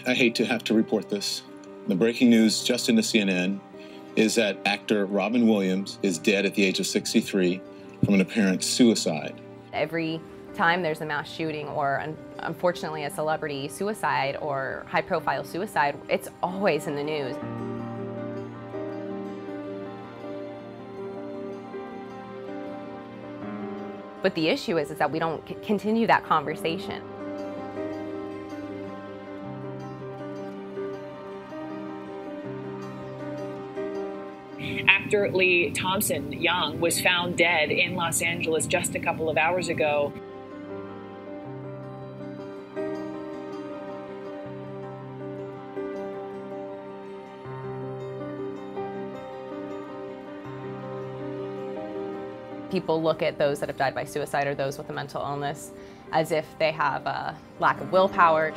I hate to have to report this. The breaking news just into CNN is that actor Robin Williams is dead at the age of 63 from an apparent suicide. Every time there's a mass shooting or unfortunately a celebrity suicide or high-profile suicide, it's always in the news. But the issue is that we don't continue that conversation. Actor Lee Thompson Young was found dead in Los Angeles just a couple of hours ago. People look at those that have died by suicide or those with a mental illness as if they have a lack of willpower.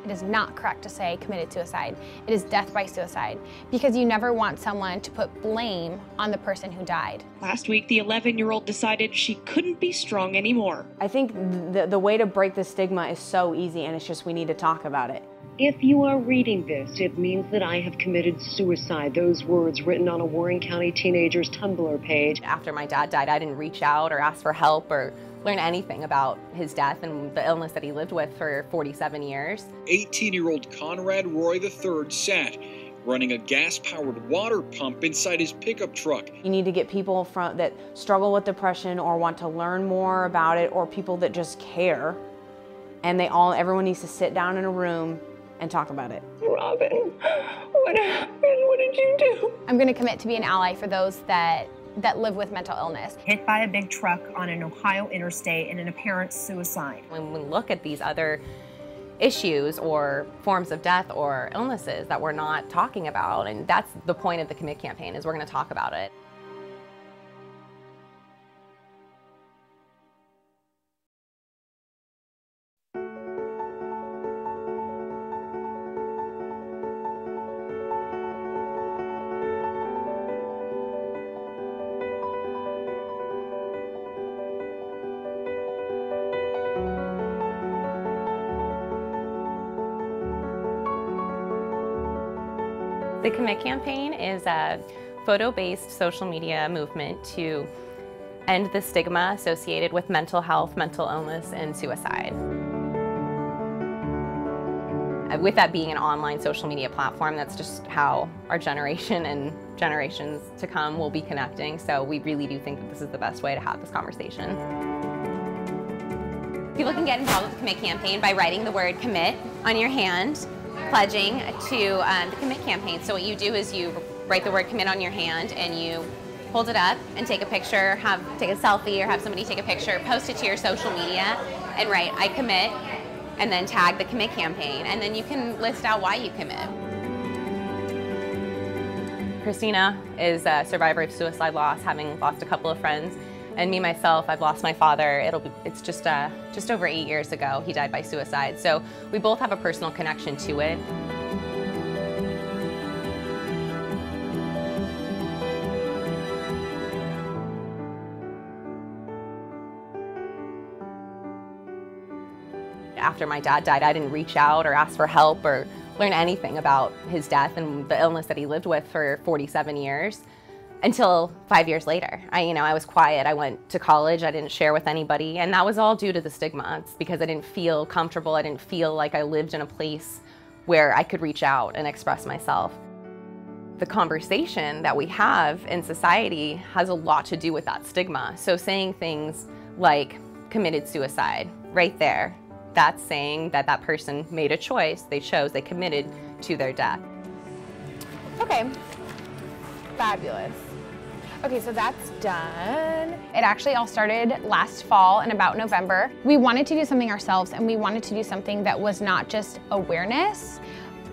It is not correct to say committed suicide. It is death by suicide, because you never want someone to put blame on the person who died. Last week, the 11-year-old decided she couldn't be strong anymore. I think the way to break the stigma is so easy, and it's just we need to talk about it. If you are reading this, it means that I have committed suicide. Those words written on a Warren County teenager's Tumblr page. After my dad died, I didn't reach out or ask for help or learn anything about his death and the illness that he lived with for 47 years. 18-year-old Conrad Roy III sat, running a gas-powered water pump inside his pickup truck. You need to get people that struggle with depression or want to learn more about it, or people that just care, and everyone needs to sit down in a room and talk about it. Robin, what happened? What did you do? I'm going to commit to be an ally for those that live with mental illness. Hit by a big truck on an Ohio interstate and an apparent suicide. When we look at these other issues or forms of death or illnesses that we're not talking about, and that's the point of the Commit campaign, is we're going to talk about it. The Commit campaign is a photo-based social media movement to end the stigma associated with mental health, mental illness, and suicide. With that being an online social media platform, that's just how our generation and generations to come will be connecting, so we really do think that this is the best way to have this conversation. People can get involved with the Commit campaign by writing the word commit on your hand, pledging to the Commit campaign. So what you do is you write the word commit on your hand and you hold it up and take a picture, take a selfie or have somebody take a picture, post it to your social media and write I commit and then tag the Commit campaign, and then you can list out why you commit. Christina is a survivor of suicide loss, having lost a couple of friends. And me, myself, I've lost my father. It's just over 8 years ago. He died by suicide. So we both have a personal connection to it. After my dad died, I didn't reach out or ask for help or learn anything about his death and the illness that he lived with for 47 years. Until 5 years later. I was quiet. I went to college. I didn't share with anybody. And that was all due to the stigma. It's because I didn't feel comfortable. I didn't feel like I lived in a place where I could reach out and express myself. The conversation that we have in society has a lot to do with that stigma. So saying things like committed suicide, right there, that's saying that that person made a choice. They chose, they committed to their death. Okay, fabulous. Okay, so that's done. It actually all started last fall in about November. We wanted to do something ourselves, and we wanted to do something that was not just awareness,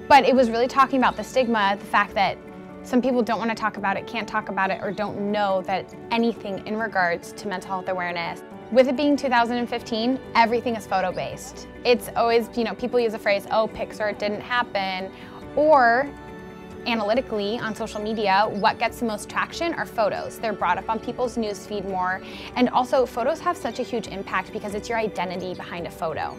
but it was really talking about the stigma, the fact that some people don't want to talk about it, can't talk about it, or don't know that anything in regards to mental health awareness. With it being 2015, everything is photo-based. It's always, people use the phrase, oh, Pixar, it didn't happen, or Analytically on social media, what gets the most traction are photos. They're brought up on people's newsfeed more. And also photos have such a huge impact because it's your identity behind a photo.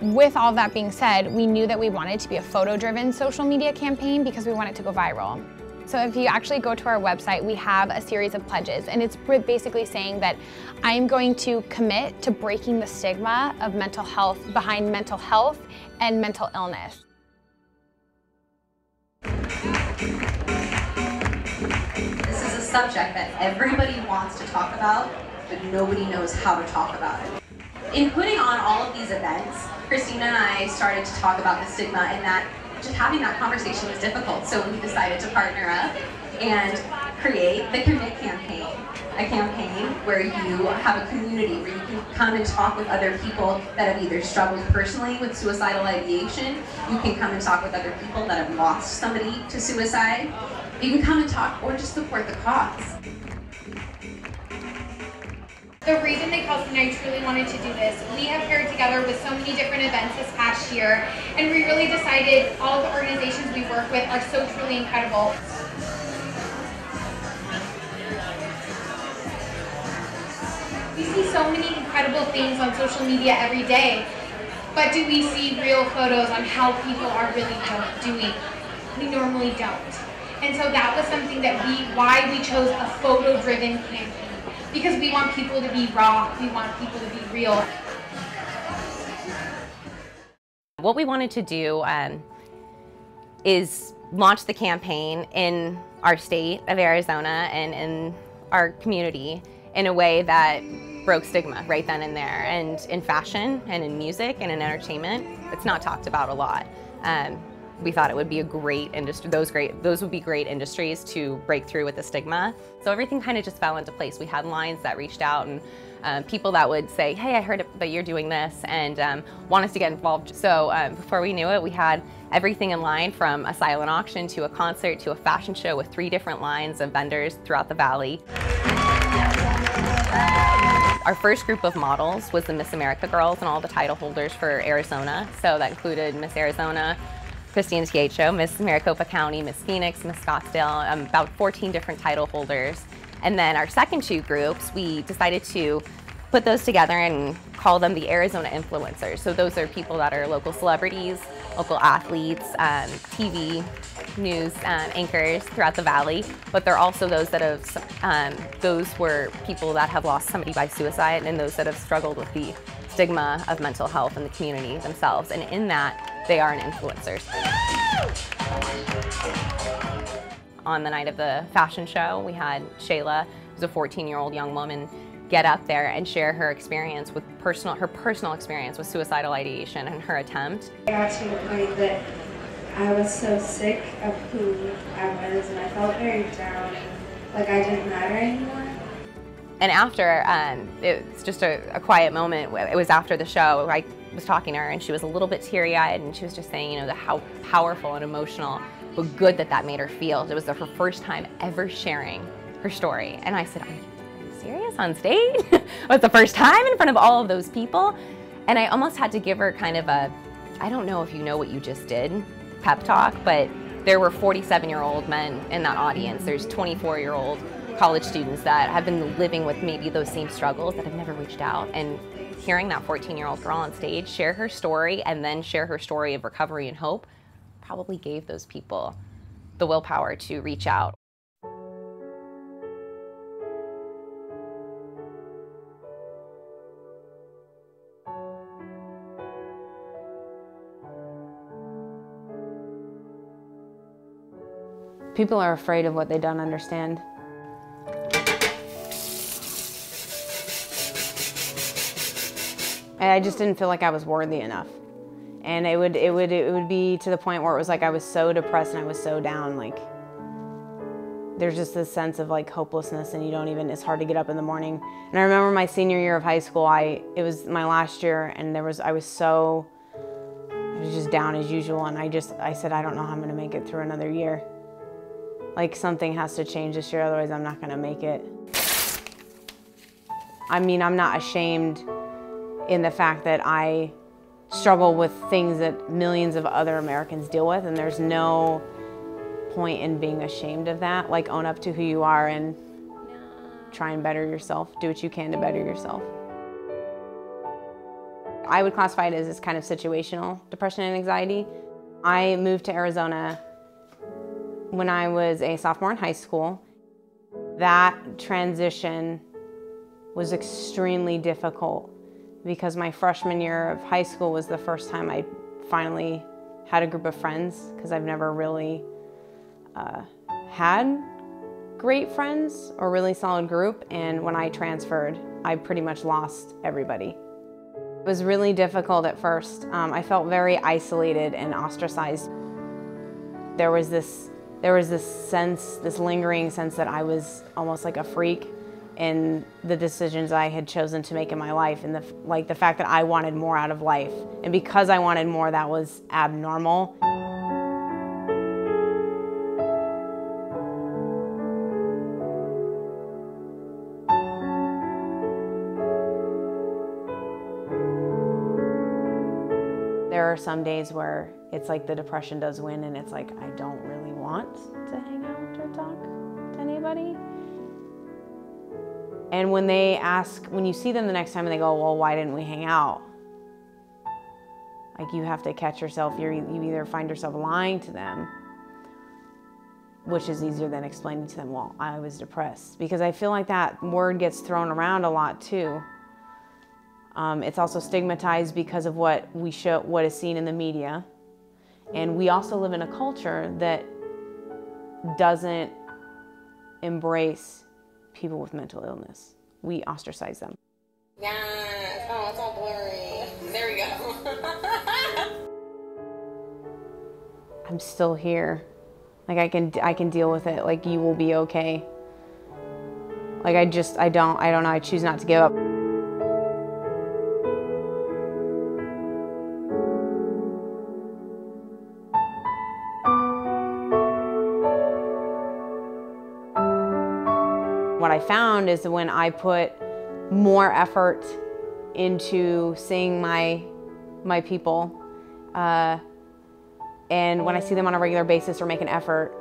With all that being said, we knew that we wanted to be a photo-driven social media campaign because we want it to go viral. So if you actually go to our website, we have a series of pledges, and it's basically saying that I'm going to commit to breaking the stigma of mental health behind mental health and mental illness. This is a subject that everybody wants to talk about, but nobody knows how to talk about it. In putting on all of these events, Christina and I started to talk about the stigma, and that just having that conversation was difficult. So we decided to partner up and create the Commit campaign, a campaign where you have a community where you can come and talk with other people that have either struggled personally with suicidal ideation. You can come and talk with other people that have lost somebody to suicide. You can come and talk or just support the cause. The reason that Kelsey and I truly wanted to do this, we have paired together with so many different events this past year, and we really decided all the organizations we work with are so truly incredible. We see so many incredible things on social media every day, but do we see real photos on how people are really doing? We normally don't. And so that was something that why we chose a photo-driven campaign. Because we want people to be raw, we want people to be real. What we wanted to do is launch the campaign in our state of Arizona and in our community in a way that broke stigma right then and there. And in fashion and in music and in entertainment, it's not talked about a lot. We thought it would be a great industry, those would be great industries to break through with the stigma. So everything kind of just fell into place. We had lines that reached out and people that would say, hey, I heard that you're doing this, and want us to get involved. So before we knew it, we had everything in line, from a silent auction to a concert to a fashion show with 3 different lines of vendors throughout the valley. Our first group of models was the Miss America girls and all the title holders for Arizona. So that included Miss Arizona, Christina Tiacho, Miss Maricopa County, Miss Phoenix, Miss Scottsdale, about 14 different title holders. And then our second 2 groups, we decided to put those together and call them the Arizona influencers. So those are people that are local celebrities, local athletes, TV, news anchors throughout the valley, but they're also those that have, those were people that have lost somebody by suicide and those that have struggled with the stigma of mental health in the community themselves. And in that, they are influencers. On the night of the fashion show, we had Shayla, who's a 14-year-old young woman, get up there and share her experience with her personal experience with suicidal ideation and her attempt. I got to the point that I was so sick of who I was, and I felt very down, like I didn't matter anymore. And after, it's just a quiet moment. It was after the show. I was talking to her and she was a little bit teary-eyed, and she was just saying, you know, how powerful and emotional, but good that made her feel. It was her first time ever sharing her story. And I said, are you serious, on stage? It was the first time in front of all of those people. And I almost had to give her kind of a, I don't know if you know what you just did, pep talk, but there were 47-year-old men in that audience. There's 24-year-old college students that have been living with maybe those same struggles that have never reached out. And hearing that 14-year-old girl on stage share her story and then share her story of recovery and hope probably gave those people the willpower to reach out. People are afraid of what they don't understand. And I just didn't feel like I was worthy enough. And it would be to the point where it was like I was so depressed and I was so down, like there's just this sense of like hopelessness, and you don't even, it's hard to get up in the morning. And I remember my senior year of high school, it was my last year, and I was just down as usual, and I said, I don't know how I'm gonna make it through another year. Like, something has to change this year, otherwise I'm not gonna make it. I mean, I'm not ashamed in the fact that I struggle with things that millions of other Americans deal with, and there's no point in being ashamed of that. Like, own up to who you are and try and better yourself. Do what you can to better yourself. I would classify it as kind of situational depression and anxiety. I moved to Arizona when I was a sophomore in high school. That transition was extremely difficult because my freshman year of high school was the first time I finally had a group of friends, because I've never really had great friends or really solid group, and when I transferred, I pretty much lost everybody. It was really difficult at first. I felt very isolated and ostracized. There was this sense, this lingering sense that I was almost like a freak in the decisions I had chosen to make in my life, and the fact that I wanted more out of life. And because I wanted more, that was abnormal. There are some days where it's like the depression does win, and it's like I don't really want to hang out or talk to anybody. And when they ask, when you see them the next time and they go, well, why didn't we hang out? Like, you have to catch yourself. You either find yourself lying to them, which is easier than explaining to them, well, I was depressed. Because I feel like that word gets thrown around a lot too. It's also stigmatized because of what is seen in the media. And we also live in a culture that doesn't embrace people with mental illness. We ostracize them. Yes. Oh, it's all blurry. There we go. I'm still here. Like, I can deal with it. Like, you will be okay. Like, I don't know. I choose not to give up. What I found is that when I put more effort into seeing my people, and when I see them on a regular basis or make an effort,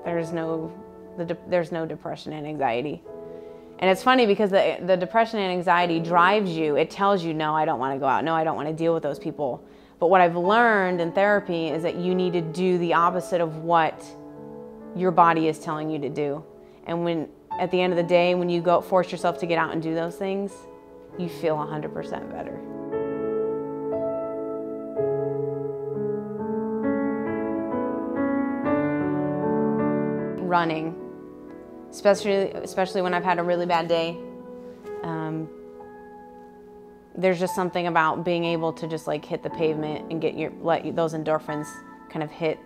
there's no depression and anxiety. And it's funny because the depression and anxiety drives you. It tells you, no, I don't want to go out. No, I don't want to deal with those people. But what I've learned in therapy is that you need to do the opposite of what your body is telling you to do. And at the end of the day, when you go force yourself to get out and do those things, you feel 100% better. Running, especially when I've had a really bad day. There's just something about being able to just like hit the pavement and let those endorphins kind of hit,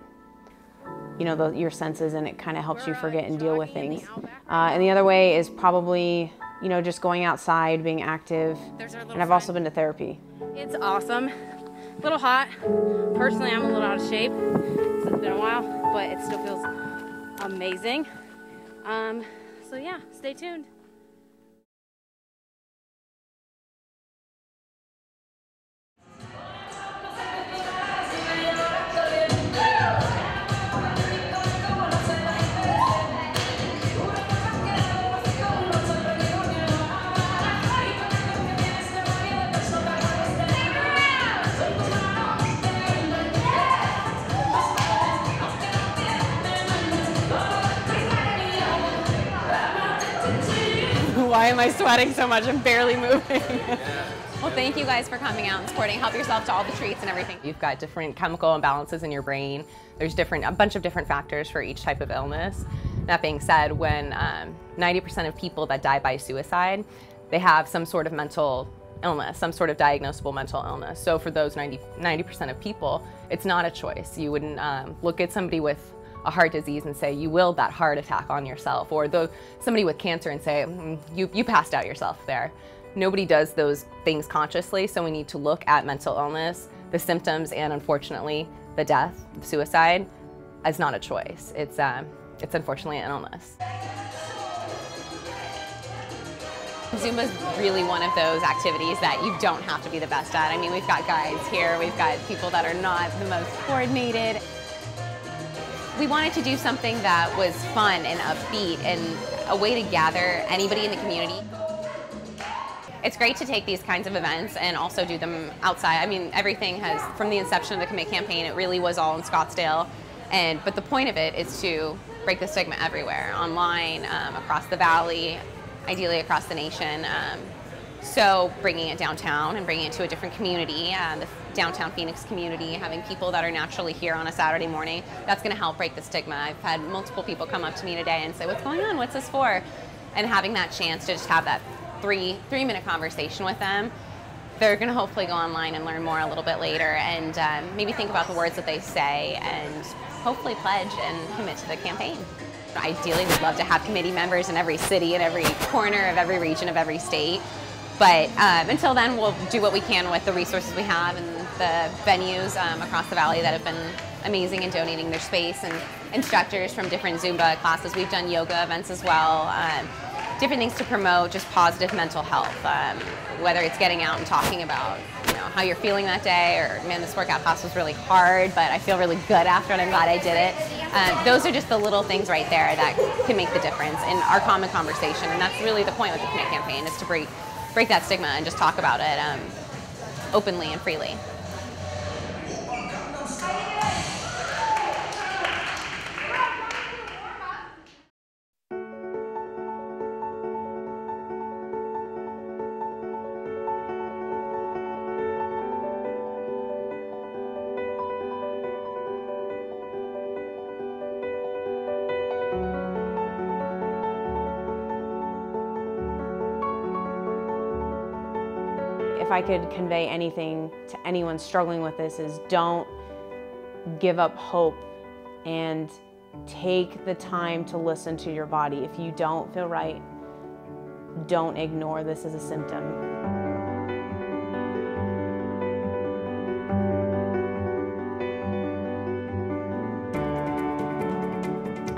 you know, your senses, and it kind of helps you forget and deal with things. And the other way is probably, you know, just going outside, being active. And I've also been to therapy. It's awesome. A little hot. Personally, I'm a little out of shape. It's been a while, but it still feels amazing. So yeah, stay tuned. Why am I sweating so much? I'm barely moving. Well, thank you guys for coming out and supporting. Help yourself to all the treats and everything. You've got different chemical imbalances in your brain. There's a bunch of different factors for each type of illness. That being said, when 90% of people that die by suicide, they have some sort of mental illness, some sort of diagnosable mental illness. So for those 90% of people, it's not a choice. You wouldn't look at somebody with a heart disease and say, you willed that heart attack on yourself, or somebody with cancer and say, you passed out yourself there. Nobody does those things consciously, so we need to look at mental illness, the symptoms, and unfortunately, the death, the suicide, as not a choice. It's unfortunately an illness. Zumba is really one of those activities that you don't have to be the best at. I mean, we've got guides here, we've got people that are not the most coordinated. We wanted to do something that was fun and upbeat and a way to gather anybody in the community. It's great to take these kinds of events and also do them outside. I mean, everything has, from the inception of the Commit campaign, it really was all in Scottsdale. But the point of it is to break the stigma everywhere, online, across the valley, ideally across the nation. So bringing it downtown and bringing it to a different community, the downtown Phoenix community, having people that are naturally here on a Saturday morning, that's going to help break the stigma. I've had multiple people come up to me today and say, what's going on? What's this for? And having that chance to just have that three-minute conversation with them, they're going to hopefully go online and learn more a little bit later and maybe think about the words that they say and hopefully pledge and commit to the campaign. Ideally, we'd love to have committee members in every city, in every corner of every region of every state. But until then, we'll do what we can with the resources we have and the venues across the valley that have been amazing in donating their space, and instructors from different Zumba classes. We've done yoga events as well. Different things to promote just positive mental health, whether it's getting out and talking about how you're feeling that day, or man, this workout class was really hard, but I feel really good after and I'm glad I did it. Those are just the little things right there that can make the difference in our common conversation, and that's really the point with the Commit campaign, is to break that stigma and just talk about it openly and freely. If I could convey anything to anyone struggling with this, is don't give up hope and take the time to listen to your body. If you don't feel right, don't ignore this as a symptom.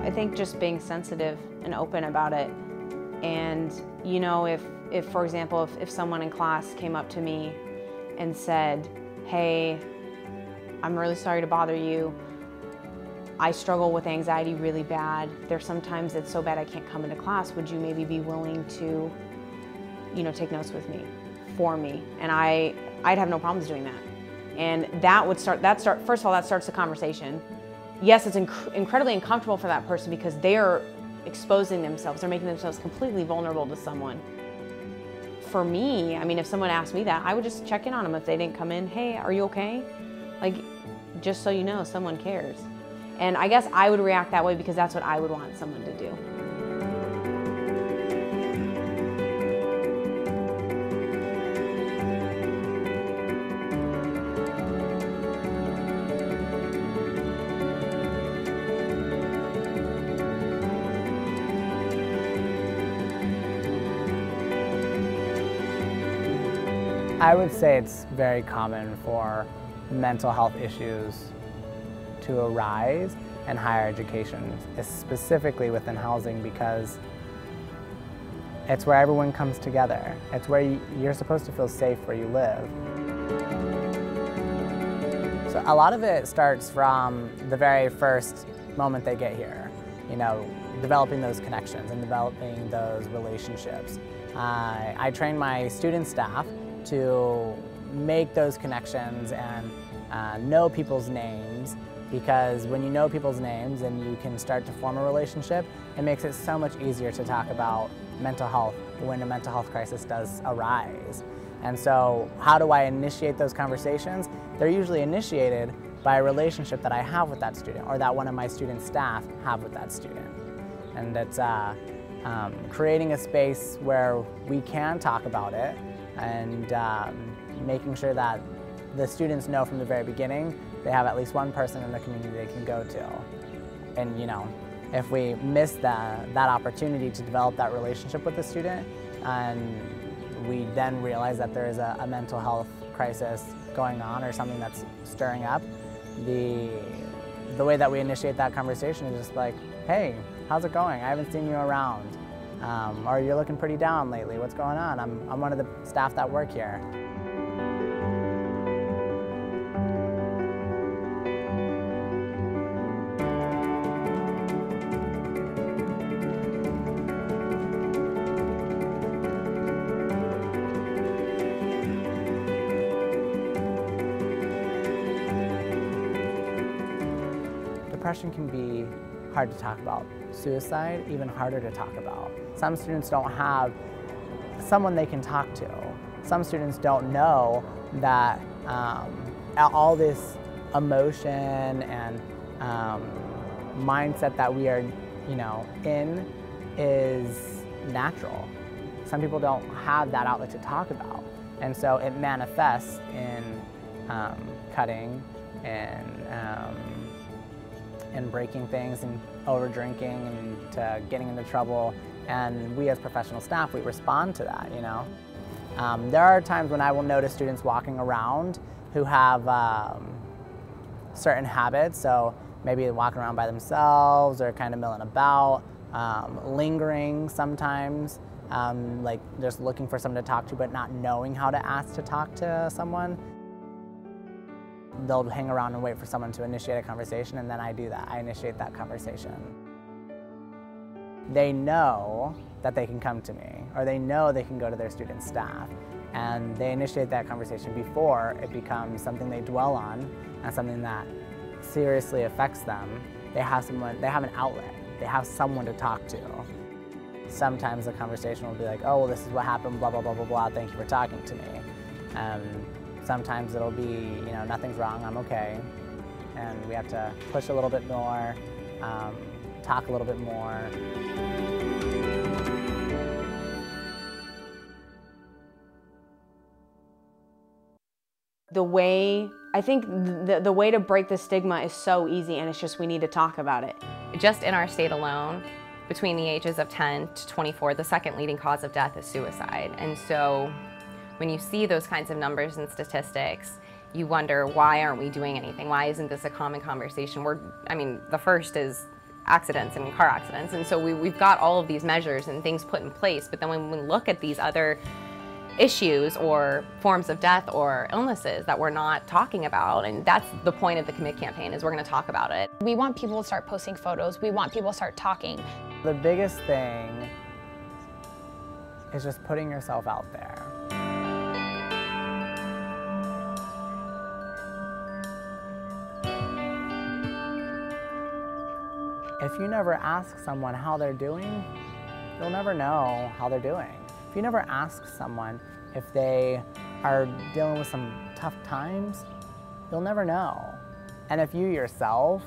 I think just being sensitive and open about it. And if for example, if someone in class came up to me and said, hey, I'm really sorry to bother you. I struggle with anxiety really bad. There's sometimes it's so bad I can't come into class. Would you maybe be willing to, take notes with me, for me? And I'd have no problems doing that. And first of all, that starts the conversation. Yes, it's incredibly uncomfortable for that person because they are exposing themselves. They're making themselves completely vulnerable to someone. For me, if someone asked me that, I would just check in on them if they didn't come in. Hey, are you okay? Just so you know, someone cares. And I guess I would react that way because that's what I would want someone to do. I would say it's very common for mental health issues to arise in higher education, specifically within housing, because it's where everyone comes together. It's where you're supposed to feel safe where you live. So a lot of it starts from the very first moment they get here, developing those connections and developing those relationships. I train my student staff to make those connections and know people's names, because when you know people's names and you can start to form a relationship, it makes it so much easier to talk about mental health when a mental health crisis does arise. And so how do I initiate those conversations? They're usually initiated by a relationship that I have with that student, or that one of my student staff have with that student. And it's creating a space where we can talk about it, and making sure that the students know from the very beginning they have at least one person in the community they can go to. And if we miss that opportunity to develop that relationship with the student, and we then realize that there is a mental health crisis going on or something that's stirring up, the way that we initiate that conversation is just like, hey, how's it going? I haven't seen you around. Or you're looking pretty down lately. What's going on? I'm one of the staff that work here. depression can be hard to talk about. Suicide, even harder to talk about. Some students don't have someone they can talk to. Some students don't know that all this emotion and mindset that we are, in is natural. Some people don't have that outlet to talk about. And so it manifests in cutting and breaking things and over drinking and to getting into trouble. And we as professional staff, we respond to that, There are times when I will notice students walking around who have certain habits. So maybe walking around by themselves or kind of milling about, lingering sometimes, like just looking for someone to talk to but not knowing how to ask to talk to someone. They'll hang around and wait for someone to initiate a conversation, and then I do that. I initiate that conversation. They know that they can come to me, or they know they can go to their student staff, and they initiate that conversation before it becomes something they dwell on and something that seriously affects them. They have an outlet. They have someone to talk to. Sometimes the conversation will be like, oh, well, this is what happened, blah, blah, blah, blah, blah, thank you for talking to me. Sometimes it'll be, nothing's wrong, I'm okay. And we have to push a little bit more, talk a little bit more. I think the way to break the stigma is so easy, and it's just we need to talk about it. Just in our state alone, between the ages of 10 to 24, the second leading cause of death is suicide. And so when you see those kinds of numbers and statistics, you wonder, why aren't we doing anything? Why isn't this a common conversation? The first is accidents and car accidents. And so we've got all of these measures and things put in place, but then when we look at these other issues or forms of death or illnesses that we're not talking about, and that's the point of the Commit campaign, is we're going to talk about it. We want people to start posting photos. We want people to start talking. The biggest thing is just putting yourself out there. If you never ask someone how they're doing, you'll never know how they're doing. If you never ask someone if they are dealing with some tough times, you'll never know. And if you yourself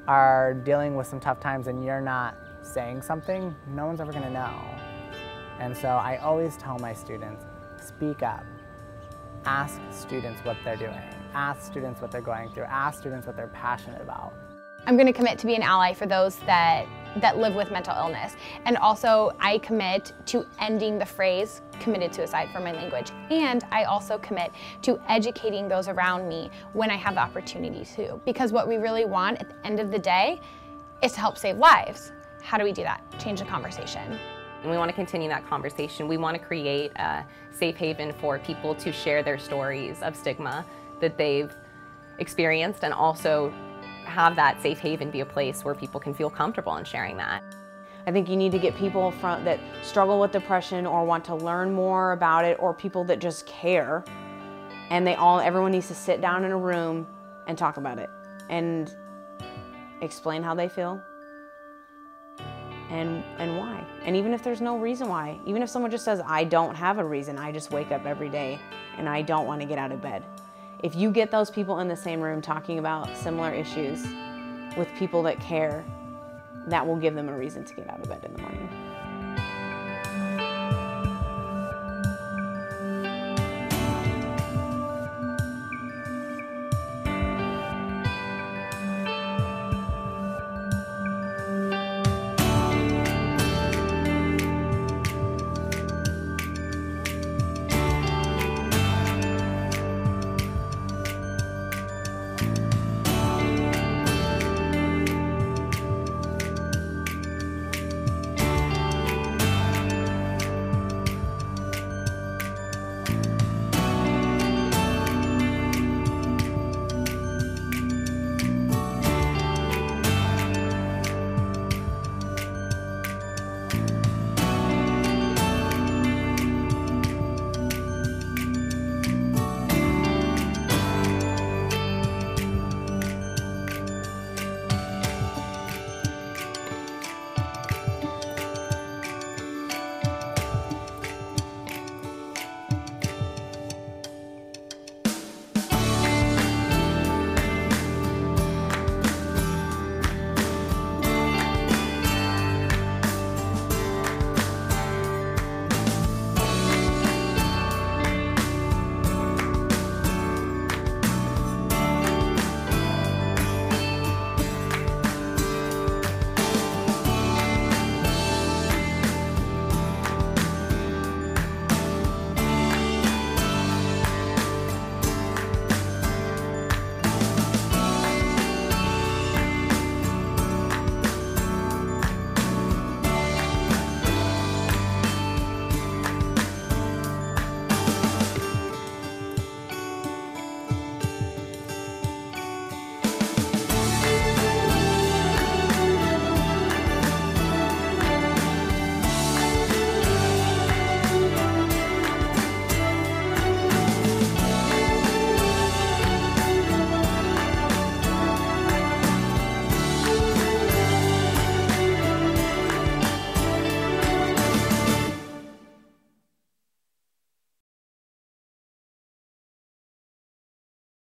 are dealing with some tough times and you're not saying something, no one's ever gonna know. And so I always tell my students, speak up. Ask students what they're doing. Ask students what they're going through. Ask students what they're passionate about. I'm going to commit to be an ally for those that live with mental illness. And also I commit to ending the phrase committed suicide from my language. And I also commit to educating those around me when I have the opportunity to. Because what we really want at the end of the day is to help save lives. How do we do that? Change the conversation. And we want to continue that conversation. We want to create a safe haven for people to share their stories of stigma that they've experienced, and also have that safe haven be a place where people can feel comfortable in sharing that. I think you need to get people that struggle with depression or want to learn more about it, or people that just care, and everyone needs to sit down in a room and talk about it and explain how they feel and why. And even if there's no reason why, even if someone just says, I don't have a reason, I just wake up every day and I don't want to get out of bed. If you get those people in the same room talking about similar issues with people that care, that will give them a reason to get out of bed in the morning.